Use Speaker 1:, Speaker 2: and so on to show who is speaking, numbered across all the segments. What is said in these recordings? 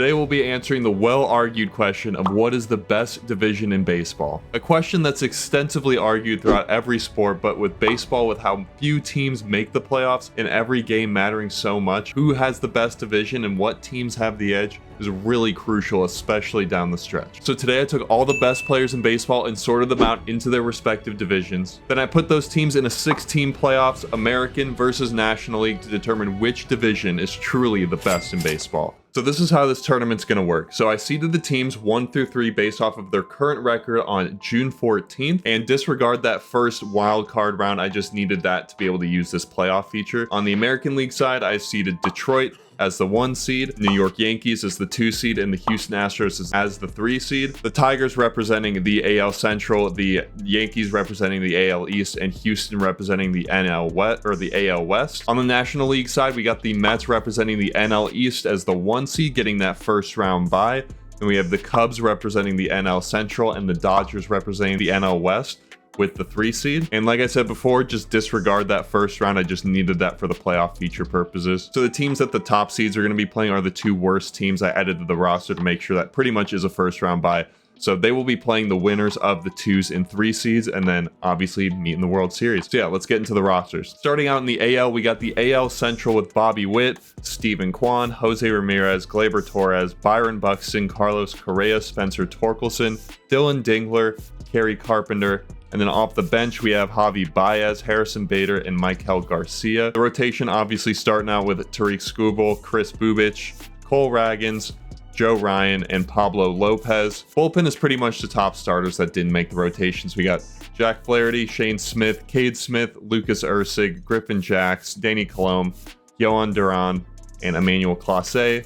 Speaker 1: Today we'll be answering the well-argued question of what is the best division in baseball. A question that's extensively argued throughout every sport, but with baseball, with how few teams make the playoffs and every game mattering so much, who has the best division and what teams have the edge is really crucial, especially down the stretch. So today I took all the best players in baseball and sorted them out into their respective divisions. Then I put those teams in a 6-team playoffs, American versus National League, to determine which division is truly the best in baseball. So this is how this tournament's going to work. So I seeded the teams 1 through 3 based off of their current record on June 14th, and disregard that first wild card round. I just needed that to be able to use this playoff feature. On the American League side, I seeded Detroit as the 1 seed, New York Yankees as the 2 seed, and the Houston Astros as the 3 seed. The Tigers representing the AL Central, the Yankees representing the AL East, and Houston representing the NL West or the AL West. On the National League side, we got the Mets representing the NL East as the 1 seed, getting that first round bye. And we have the Cubs representing the NL Central and the Dodgers representing the NL West with the 3 seed. And like I said before, just disregard that first round. I just needed that for the playoff feature purposes. So the teams that the top seeds are going to be playing are the 2 worst teams. I edited the roster to make sure that pretty much is a first round bye. So they will be playing the winners of the 2s and 3 seeds, and then obviously meet in the World Series. So yeah, let's get into the rosters. Starting out in the AL, we got the AL Central with Bobby Witt, Steven Kwan, Jose Ramirez, Gleyber Torres, Byron Buxton, Carlos Correa, Spencer Torkelson, Dylan Dingler, Kerry Carpenter. And then off the bench, we have Javi Baez, Harrison Bader, and Michael Garcia. The rotation obviously starting out with Tariq Skubal, Chris Bubich, Cole Ragans, Joe Ryan, and Pablo Lopez. Bullpen is pretty much the top starters that didn't make the rotations. We got Jack Flaherty, Shane Smith, Cade Smith, Lucas Ursig, Griffin Jacks, Danny Colomb, Yohan Duran, and Emmanuel Clase.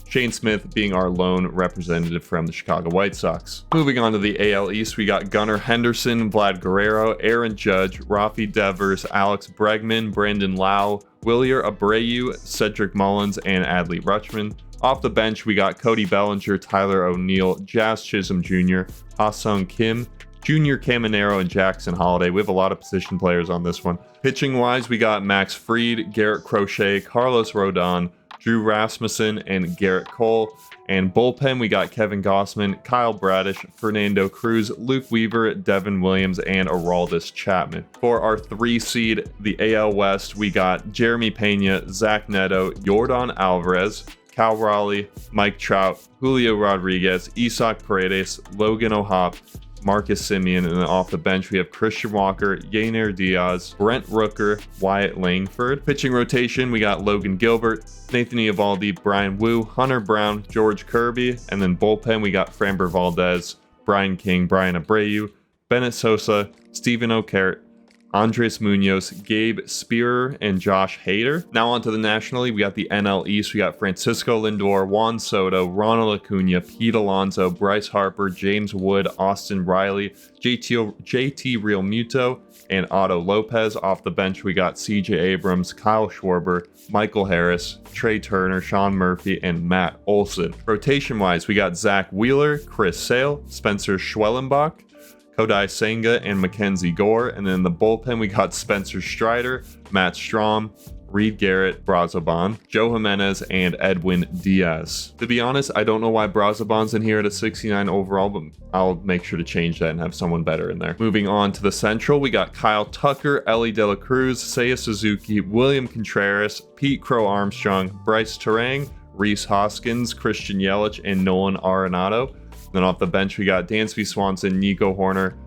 Speaker 1: Shane Smith being our lone representative from the Chicago White Sox. Moving on to the AL East, we got Gunnar Henderson, Vlad Guerrero, Aaron Judge, Rafi Devers, Alex Bregman, Brandon Lau, Wilyer Abreu, Cedric Mullins, and Adley Rutschman. Off the bench, we got Cody Bellinger, Tyler O'Neill, Jazz Chisholm Jr., Ha-Sung Kim, Junior Caminero, and Jackson Holiday. We have a lot of position players on this one. Pitching wise, we got Max Fried, Garrett Crochet, Carlos Rodon, Drew Rasmussen, and Garrett Cole. And bullpen, we got Kevin Gossman, Kyle Bradish, Fernando Cruz, Luke Weaver, Devin Williams, and Aroldis Chapman. For our 3 seed, the AL West, we got Jeremy Pena, Zach Neto, Yordan Alvarez, Cal Raleigh, Mike Trout, Julio Rodriguez, Isaac Paredes, Logan O'Hoppe, Marcus Semien, and then off the bench we have Christian Walker, Yainer Diaz, Brent Rooker, Wyatt Langford. Pitching rotation, we got Logan Gilbert, Nathan Eovaldi, Brian Wu, Hunter Brown, George Kirby, and then bullpen we got Framber Valdez, Brian King, Brian Abreu, Bennett Sosa, Stephen O'Carroll, Andres Munoz, Gabe Spearer, and Josh Hader. Now on to the National League. We got the NL East. We got Francisco Lindor, Juan Soto, Ronald Acuna, Pete Alonso, Bryce Harper, James Wood, Austin Riley, JT Realmuto, and Otto Lopez. Off the bench, we got CJ Abrams, Kyle Schwarber, Michael Harris, Trey Turner, Sean Murphy, and Matt Olson. Rotation-wise, we got Zach Wheeler, Chris Sale, Spencer Schwellenbach, Kodai Senga, and Mackenzie Gore. And then in the bullpen, we got Spencer Strider, Matt Strom, Reed Garrett, Brazoban, Joe Jimenez, and Edwin Diaz. To be honest, I don't know why Brazoban's in here at a 69 overall, but I'll make sure to change that and have someone better in there. Moving on to the Central, we got Kyle Tucker, Ellie De La Cruz, Seiya Suzuki, William Contreras, Pete Crow Armstrong, Bryce Terang, Reese Hoskins, Christian Yelich, and Nolan Arenado. Then off the bench, we got Dansby Swanson, Nico Horner,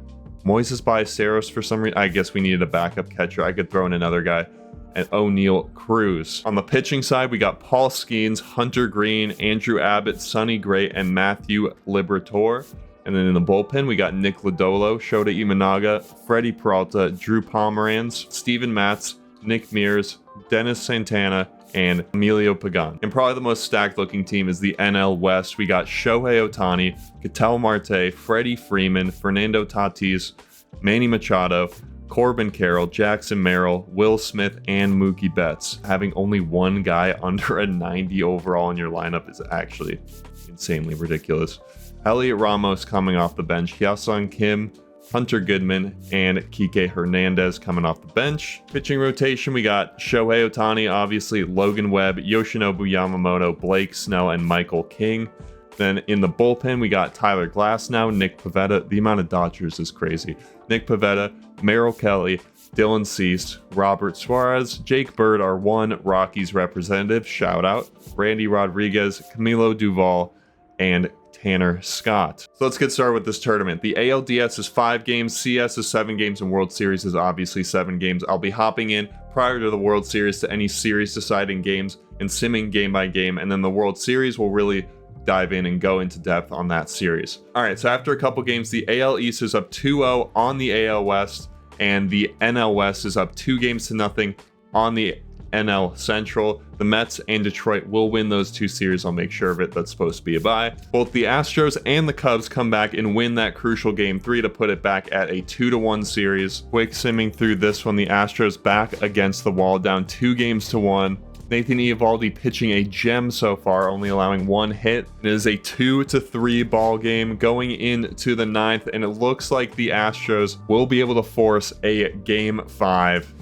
Speaker 1: Moises Ballesteros for some reason. I guess we needed a backup catcher. I could throw in another guy. And O'Neal Cruz. On the pitching side, we got Paul Skeens, Hunter Green, Andrew Abbott, Sonny Gray, and Matthew Liberatore. And then in the bullpen, we got Nick Lodolo, Shota Imanaga, Freddie Peralta, Drew Pomeranz, Steven Matz, Nick Mears, Dennis Santana, and Emilio Pagan. And probably the most stacked looking team is the NL West. We got Shohei Ohtani, Ketel Marte, Freddie Freeman, Fernando Tatis, Manny Machado, Corbin Carroll, Jackson Merrill, Will Smith, and Mookie Betts. Having only one guy under a 90 overall in your lineup is actually insanely ridiculous. Elliot Ramos coming off the bench, Hyun-Sung Kim, Hunter Goodman, and Kike Hernandez coming off the bench. Pitching rotation, we got Shohei Ohtani, obviously, Logan Webb, Yoshinobu Yamamoto, Blake Snell, and Michael King. Then in the bullpen, we got Tyler Glasnow, Nick Pivetta. The amount of Dodgers is crazy. Nick Pivetta, Merrill Kelly, Dylan Cease, Robert Suarez, Jake Bird, our one Rockies representative, shout out, Randy Rodriguez, Camilo Duval, and Tanner Scott. So let's get started with this tournament. The ALDS is 5 games, CS is 7 games, and World Series is obviously 7 games. I'll be hopping in prior to the World Series to any series deciding games and simming game by game, and then the World Series will really dive in and go into depth on that series. All right, so after a couple games, the AL East is up 2-0 on the AL West, and the NL West is up 2-0 on the NL Central. The Mets and Detroit will win those 2 series. I'll make sure of it. That's supposed to be a bye. Both the Astros and the Cubs come back and win that crucial game 3 to put it back at a 2-1 series. Quick simming through this one, the Astros back against the wall, down 2-1. Nathan Eovaldi pitching a gem so far, only allowing 1 hit. It is a 2-3 ball game going into the 9th, and it looks like the Astros will be able to force a game 5.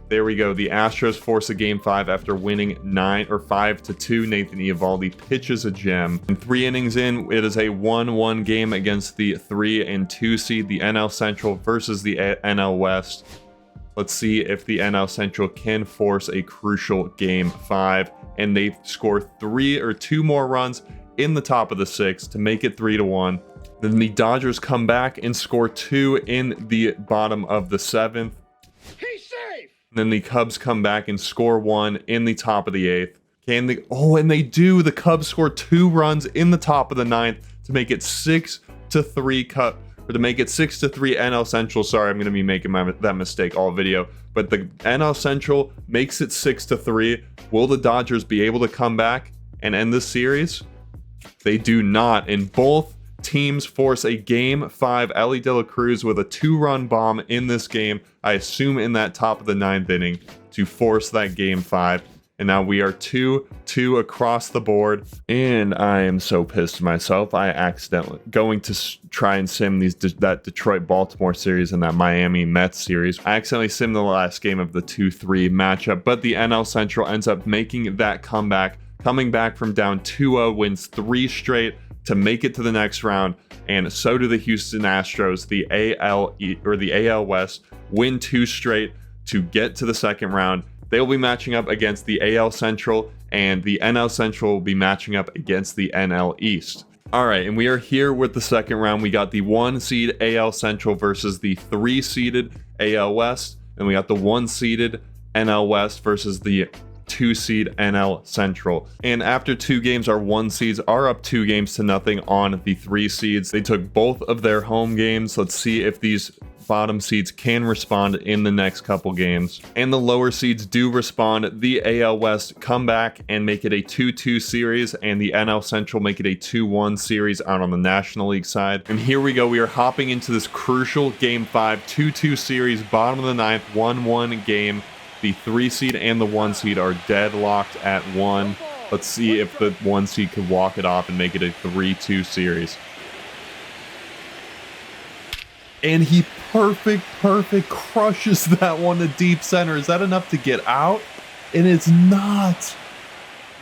Speaker 1: There we go. The Astros force a game 5 after winning 5-2. Nathan Eovaldi pitches a gem. And 3 innings in, it is a 1-1 game against the 3 and 2 seed, the NL Central versus the NL West. Let's see if the NL Central can force a crucial game 5, and they score 2 more runs in the top of the 6th to make it 3-1. Then the Dodgers come back and score 2 in the bottom of the 7th.
Speaker 2: He's safe.
Speaker 1: Then the Cubs come back and score 1 in the top of the 8th. And they do. The Cubs score 2 runs in the top of the 9th to make it 6-3 to make it 6-3 NL Central. Sorry, I'm going to be making that mistake all video. But the NL Central makes it 6-3. Will the Dodgers be able to come back and end this series? They do not. And both teams force a game 5. Elly De La Cruz with a 2-run bomb in this game, I assume in that top of the 9th inning, to force that game 5. And now we are 2-2 across the board. And I am so pissed at myself. I accidentally going to try and sim that Detroit-Baltimore series and that Miami-Mets series. I accidentally simmed the last game of the 2-3 matchup, but the NL Central ends up making that comeback, coming back from down 2-0, wins 3 straight to make it to the next round. And so do the Houston Astros. The AL West win 2 straight to get to the second round. They will be matching up against the AL Central, and the NL Central will be matching up against the NL East. All right, and we are here with the second round. We got the 1 seed AL Central versus the 3 seeded AL West, and we got the 1 seeded NL West versus the 2 seed NL Central. And after 2 games, our 1 seeds are up 2-0 on the 3 seeds. They took both of their home games. Let's see if these bottom seeds can respond in the next couple games. And the lower seeds do respond. The AL West come back and make it a 2-2 series, and the NL Central make it a 2-1 series out on the National League side. And here we go. We are hopping into this crucial game 5, 2-2 series, bottom of the 9th, 1-1 game. The 3 seed and the 1 seed are deadlocked at 1. Let's see if the 1 seed could walk it off and make it a 3-2 series. And he perfect crushes that one to deep center. Is that enough to get out? And it's not.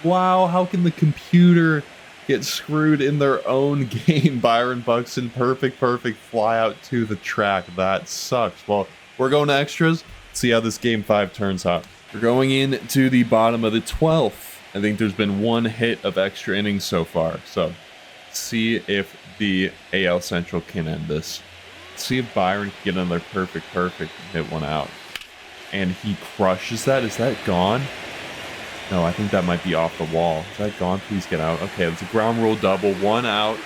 Speaker 1: Wow, how can the computer get screwed in their own game? Byron Buxton, perfect fly out to the track. That sucks. Well, we're going to extras. See how this game 5 turns out. We're going into the bottom of the 12th. I think there's been 1 hit of extra innings so far. So see if the AL Central can end this. See if Byron can get another perfect and hit one out. And he crushes that. Is that gone? No, I think that might be off the wall. Is that gone? Please get out. Okay, it's a ground rule double. 1 out.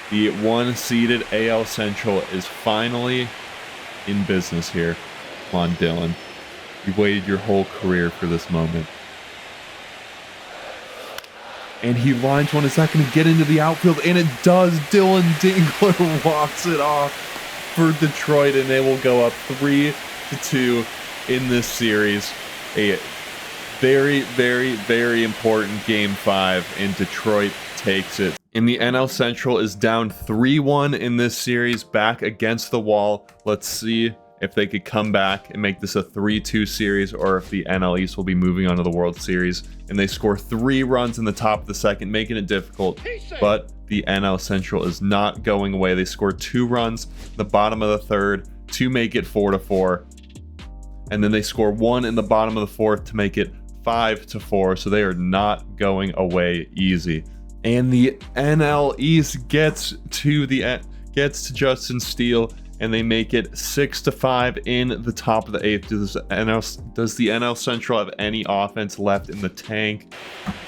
Speaker 1: The 1 seeded AL Central is finally in business here. Come on, Dylan. You've waited your whole career for this moment. And he lines one. Is that going to get into the outfield? And it does. Dylan Dingler walks it off for Detroit, and they will go up 3-2 in this series. A very important game 5, and Detroit takes it And the NL Central is down 3-1 in this series, back against the wall. Let's see if they could come back and make this a 3-2 series, or if the NL East will be moving on to the World Series. And they score 3 runs in the top of the second, making it difficult. But the NL Central is not going away. They score 2 runs in the bottom of the third to make it 4-4. And then they score 1 in the bottom of the fourth to make it 5-4. So they are not going away easy. And the NL East gets to Justin Steele, and they make it 6-5 in the top of the 8th. Does the NL Central have any offense left in the tank?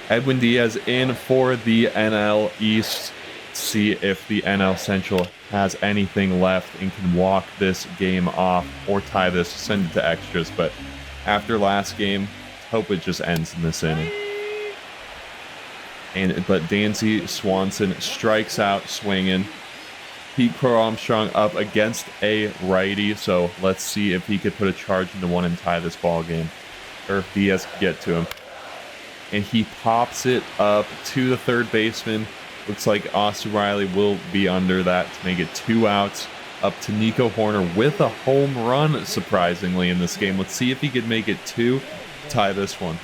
Speaker 1: Edwin Diaz in for the NL East. See if the NL Central has anything left and can walk this game off or tie this, send it to extras. But after last game, hope it just ends in this inning. But Dansby Swanson strikes out swinging. Pete Crow Armstrong up against a righty, so let's see if he could put a charge into one and tie this ball game, or if Diaz could get to him. And he pops it up to the third baseman. Looks like Austin Riley will be under that to make it 2 outs. Up to Nico Horner with a home run, surprisingly, in this game. Let's see if he could make it 2, tie this one.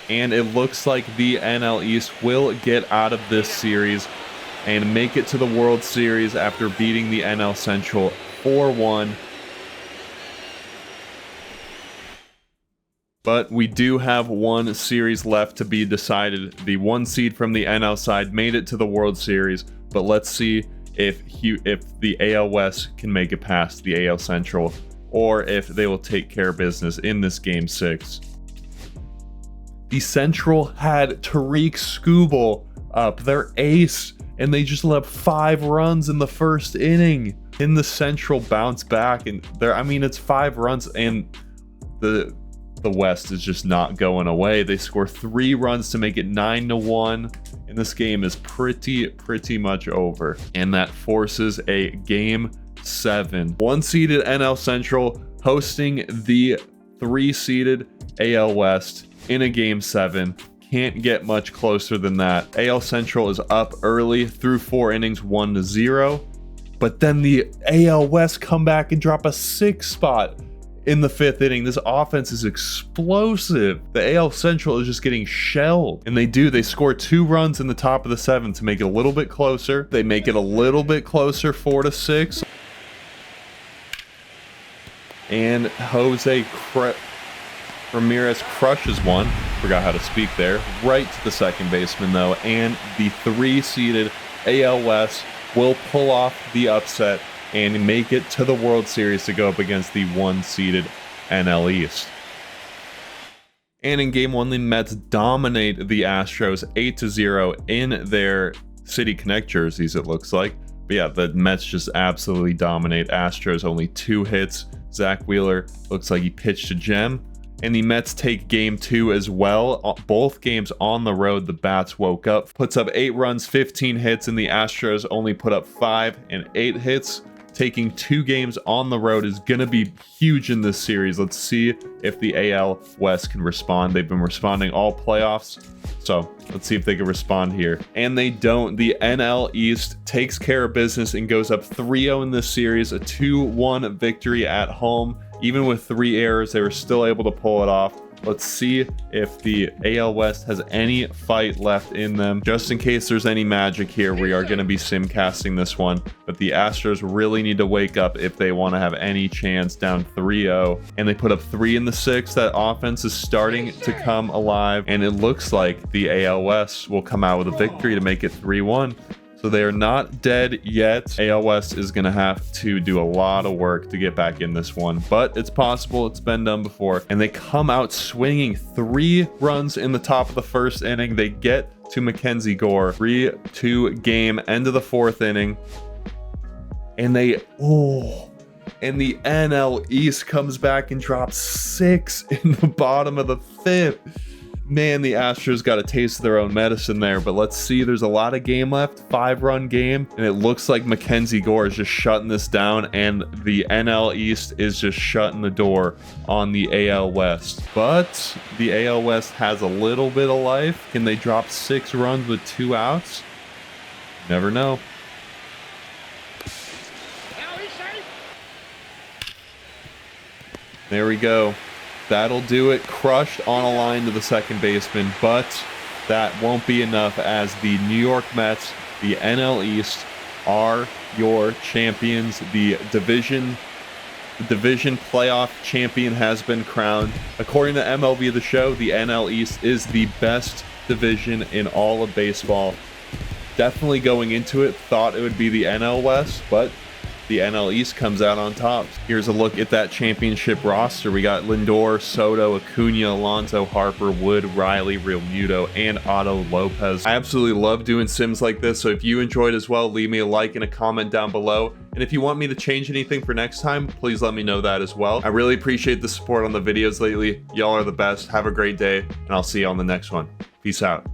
Speaker 1: And it looks like the NL East will get out of this series and make it to the World Series after beating the NL Central 4-1. But we do have one series left to be decided. The 1 seed from the NL side made it to the World Series, but let's see if the AL West can make it past the AL Central, or if they will take care of business in this Game 6. The Central had Tariq Skubal up, their ace, and they just let up 5 runs in the first inning. In the Central bounce back, and it's 5 runs, and the West is just not going away. They score 3 runs to make it 9-1, and this game is pretty much over. And that forces a Game 7. 1-seeded NL Central hosting the 3-seeded AL West in a Game 7. Can't get much closer than that. AL Central is up early through 4 innings, 1-0. But then the AL West come back and drop a 6 spot in the 5th inning. This offense is explosive. The AL Central is just getting shelled. And they score 2 runs in the top of the 7th to make it a little bit closer. They make it a little bit closer, 4-6. And Ramirez crushes one, forgot how to speak there, right to the second baseman though, and the 3-seeded AL West will pull off the upset and make it to the World Series to go up against the 1-seeded NL East. And in Game 1, the Mets dominate the Astros 8-0 in their City Connect jerseys, it looks like. But yeah, the Mets just absolutely dominate. Astros only 2 hits. Zach Wheeler looks like he pitched a gem. And the Mets take Game 2 as well. Both games on the road, the Bats woke up. Puts up 8 runs, 15 hits, and the Astros only put up 5 and 8 hits. Taking 2 games on the road is going to be huge in this series. Let's see if the AL West can respond. They've been responding all playoffs, so let's see if they can respond here. And they don't. The NL East takes care of business and goes up 3-0 in this series, a 2-1 victory at home. Even with 3 errors, they were still able to pull it off. Let's see if the AL West has any fight left in them. Just in case there's any magic here, we are going to be simcasting this one. But the Astros really need to wake up if they want to have any chance, down 3-0. And they put up 3 in the 6th. That offense is starting to come alive. And it looks like the AL West will come out with a victory to make it 3-1. So they are not dead yet. AL West is going to have to do a lot of work to get back in this one, but it's possible. It's been done before. And they come out swinging 3 runs in the top of the 1st inning. They get to Mackenzie Gore. 3-2 game, end of the 4th inning. And the NL East comes back and drops 6 in the bottom of the 5th. Man, the Astros got a taste of their own medicine there, but let's see. There's a lot of game left, 5-run game, and it looks like Mackenzie Gore is just shutting this down, and the NL East is just shutting the door on the AL West. But the AL West has a little bit of life. Can they drop 6 runs with 2 outs? Never know. There we go. That'll do it. Crushed on a line to the second baseman, but that won't be enough as the New York Mets, the NL East, are your champions. The division playoff champion has been crowned. According to MLB The Show, the NL East is the best division in all of baseball. Definitely going into it, thought it would be the NL West, but the NL East comes out on top. Here's a look at that championship roster. We got Lindor, Soto, Acuna, Alonso, Harper, Wood, Riley, Realmuto, and Otto Lopez. I absolutely love doing sims like this, so if you enjoyed as well, leave me a like and a comment down below. And if you want me to change anything for next time, please let me know that as well. I really appreciate the support on the videos lately. Y'all are the best. Have a great day, and I'll see you on the next one. Peace out.